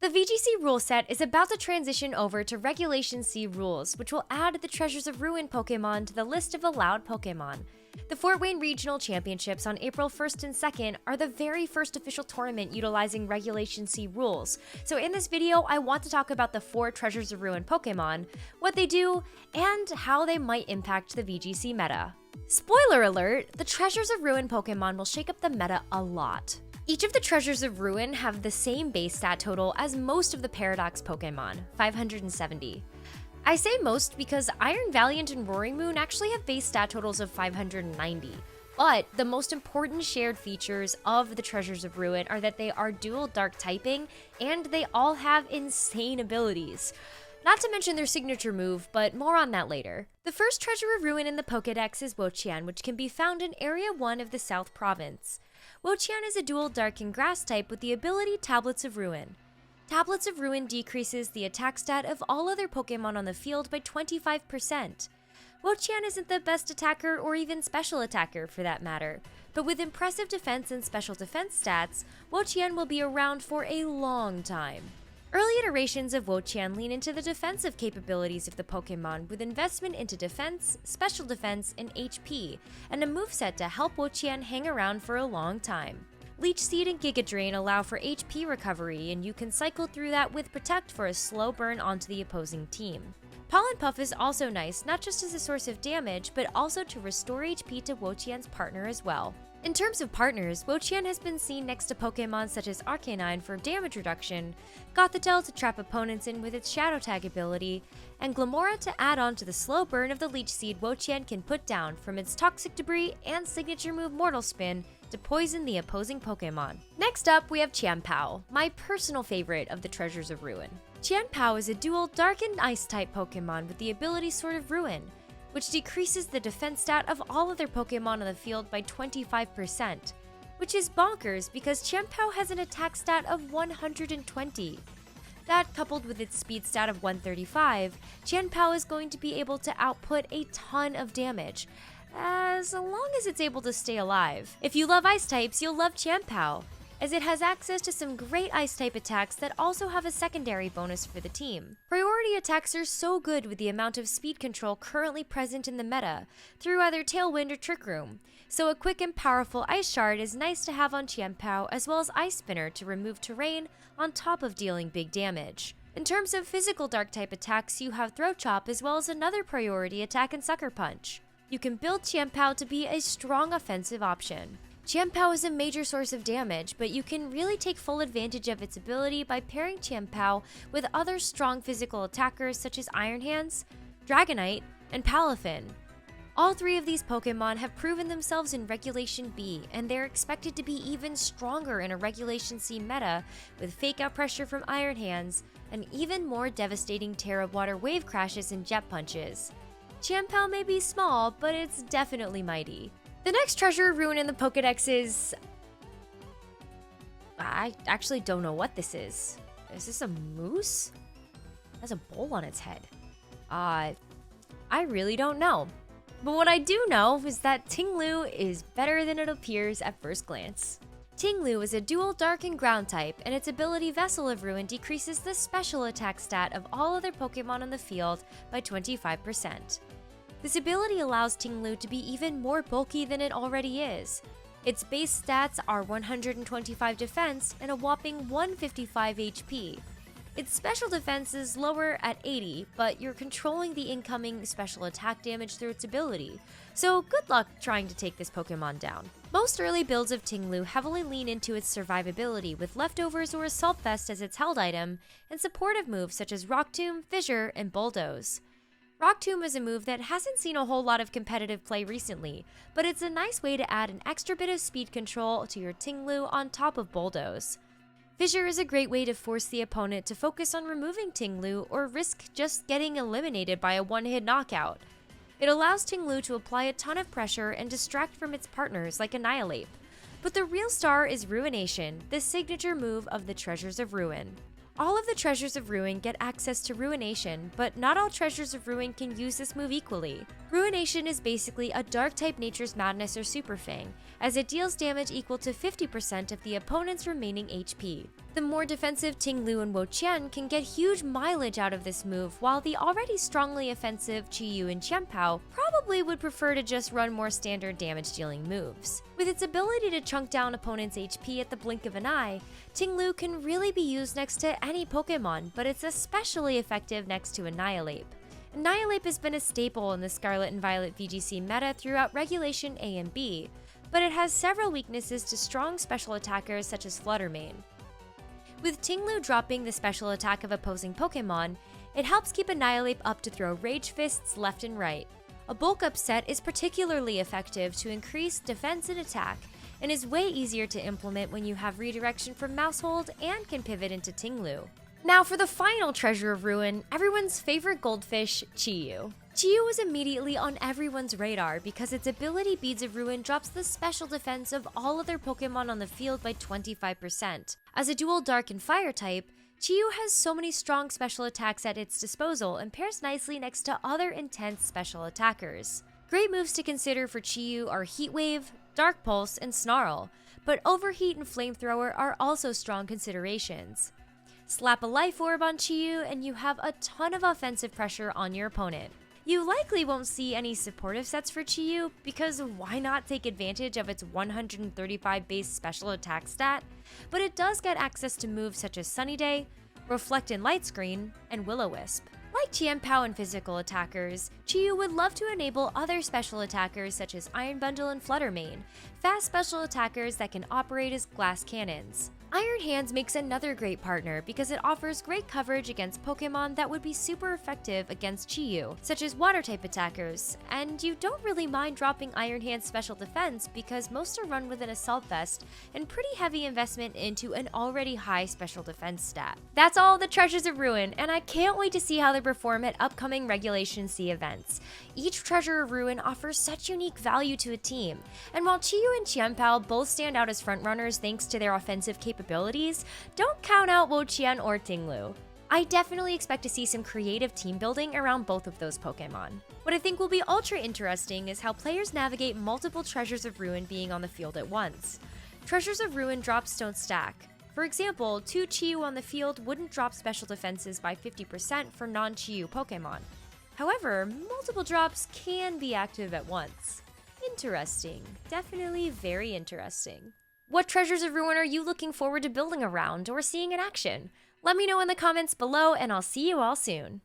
The VGC rule set is about to transition over to Regulation C rules, which will add the Treasures of Ruin Pokemon to the list of allowed Pokemon. The Fort Wayne Regional Championships on April 1st and 2nd are the very first official tournament utilizing Regulation C rules. So in this video, I want to talk about the 4 Treasures of Ruin Pokemon, what they do, and how they might impact the VGC meta. Spoiler alert, the Treasures of Ruin Pokemon will shake up the meta a lot. Each of the Treasures of Ruin have the same base stat total as most of the Paradox Pokemon, 570. I say most because Iron Valiant and Roaring Moon actually have base stat totals of 590. But the most important shared features of the Treasures of Ruin are that they are dual dark typing and they all have insane abilities. Not to mention their signature move, but more on that later. The first Treasure of Ruin in the Pokédex is Wo-Chien, which can be found in Area 1 of the South Province. Wo-Chien is a dual dark and grass type with the ability Tablets of Ruin. Tablets of Ruin decreases the attack stat of all other Pokemon on the field by 25%. Wo-Chien isn't the best attacker or even special attacker for that matter, but with impressive defense and special defense stats, Wo-Chien will be around for a long time. Early iterations of Wo-Chien lean into the defensive capabilities of the Pokemon with investment into defense, special defense, and HP, and a moveset to help Wo-Chien hang around for a long time. Leech Seed and Giga Drain allow for HP recovery, and you can cycle through that with Protect for a slow burn onto the opposing team. Pollen Puff is also nice, not just as a source of damage, but also to restore HP to Wo-Chien's partner as well. In terms of partners, Wo-Chien has been seen next to Pokemon such as Arcanine for damage reduction, Gothitelle to trap opponents in with its Shadow Tag ability, and Glimmora to add on to the slow burn of the Leech Seed Wo-Chien can put down from its Toxic Debris and signature move Mortal Spin to poison the opposing Pokemon. Next up, we have Chien-Pao, my personal favorite of the Treasures of Ruin. Chien-Pao is a dual Dark and Ice type Pokemon with the ability Sword of Ruin, which decreases the defense stat of all other Pokemon on the field by 25%, which is bonkers because Chien-Pao has an attack stat of 120. That, coupled with its speed stat of 135, Chien-Pao is going to be able to output a ton of damage, as long as it's able to stay alive. If you love Ice types, you'll love Chien-Pao, as it has access to some great Ice-type attacks that also have a secondary bonus for the team. Priority attacks are so good with the amount of speed control currently present in the meta, through either Tailwind or Trick Room, so a quick and powerful Ice Shard is nice to have on Chien-Pao, as well as Ice Spinner to remove terrain on top of dealing big damage. In terms of physical Dark-type attacks, you have Throat Chop as well as another priority attack in Sucker Punch. You can build Chien-Pao to be a strong offensive option. Chien-Pao is a major source of damage, but you can really take full advantage of its ability by pairing Chien-Pao with other strong physical attackers such as Iron Hands, Dragonite, and Palafin. All 3 of these Pokemon have proven themselves in Regulation B, and they're expected to be even stronger in a Regulation C meta with Fake Out Pressure from Iron Hands and even more devastating Terra Water Wave Crashes and Jet Punches. Chien-Pao may be small, but it's definitely mighty. The next Treasure of Ruin in the Pokédex is... I actually don't know what this is. Is this a moose? It has a bowl on its head. I really don't know. But what I do know is that Ting-Lu is better than it appears at first glance. Ting-Lu is a dual Dark and Ground type, and its ability Vessel of Ruin decreases the special attack stat of all other Pokemon on the field by 25%. This ability allows Ting-Lu to be even more bulky than it already is. Its base stats are 125 defense and a whopping 155 HP. Its special defense is lower at 80, but you're controlling the incoming special attack damage through its ability, so good luck trying to take this Pokemon down. Most early builds of Ting-Lu heavily lean into its survivability with Leftovers or Assault Vest as its held item, and supportive moves such as Rock Tomb, Fissure, and Bulldoze. Rock Tomb is a move that hasn't seen a whole lot of competitive play recently, but it's a nice way to add an extra bit of speed control to your Ting-Lu on top of Bulldoze. Fissure is a great way to force the opponent to focus on removing Ting-Lu or risk just getting eliminated by a one-hit knockout. It allows Ting-Lu to apply a ton of pressure and distract from its partners like Annihilate. But the real star is Ruination, the signature move of the Treasures of Ruin. All of the Treasures of Ruin get access to Ruination, but not all Treasures of Ruin can use this move equally. Ruination is basically a Dark-type Nature's Madness or Super Fang, as it deals damage equal to 50% of the opponent's remaining HP. The more defensive Ting-Lu and Wo-Chien can get huge mileage out of this move, while the already strongly offensive Chi-Yu and Chien-Pao probably would prefer to just run more standard damage-dealing moves. With its ability to chunk down opponents' HP at the blink of an eye, Ting-Lu can really be used next to any Pokemon, but it's especially effective next to Annihilate. Annihilate has been a staple in the Scarlet and Violet VGC meta throughout Regulation A and B, but it has several weaknesses to strong special attackers such as Flutter Mane. With Ting-Lu dropping the special attack of opposing Pokemon, it helps keep Annihilate up to throw Rage Fists left and right. A bulk up set is particularly effective to increase defense and attack, and is way easier to implement when you have redirection from Mousehold and can pivot into Ting-Lu. Now for the final treasure of Ruin, everyone's favorite goldfish, Chi-Yu. Chi-Yu was immediately on everyone's radar because its ability Beads of Ruin drops the special defense of all other Pokemon on the field by 25%. As a dual Dark and Fire type, Chi-Yu has so many strong special attacks at its disposal and pairs nicely next to other intense special attackers. Great moves to consider for Chi-Yu are Heat Wave, Dark Pulse, and Snarl, but Overheat and Flamethrower are also strong considerations. Slap a Life Orb on Chi-Yu and you have a ton of offensive pressure on your opponent. You likely won't see any supportive sets for Chi-Yu because why not take advantage of its 135 base special attack stat? But it does get access to moves such as Sunny Day, Reflect and Light Screen, and Will-O-Wisp. Like Chien-Pao and physical attackers, Chi-Yu would love to enable other special attackers such as Iron Bundle and Flutter Mane, fast special attackers that can operate as glass cannons. Iron Hands makes another great partner because it offers great coverage against Pokemon that would be super effective against Chi-Yu, such as Water-type attackers, and you don't really mind dropping Iron Hands special defense because most are run with an Assault Vest and pretty heavy investment into an already high special defense stat. That's all the Treasures of Ruin, and I can't wait to see how they perform at upcoming Regulation C events. Each Treasure of Ruin offers such unique value to a team, and while Chi-Yu and Chien-Pao both stand out as frontrunners thanks to their offensive capabilities, don't count out Wo-Chien or Ting-Lu. I definitely expect to see some creative team building around both of those Pokemon. What I think will be ultra interesting is how players navigate multiple Treasures of Ruin being on the field at once. Treasures of Ruin drops don't stack. For example, 2 Chi-Yu on the field wouldn't drop special defenses by 50% for non-Chi-Yu Pokemon. However, multiple drops can be active at once. Interesting. Definitely very interesting. What Treasures of Ruin are you looking forward to building around or seeing in action? Let me know in the comments below, and I'll see you all soon.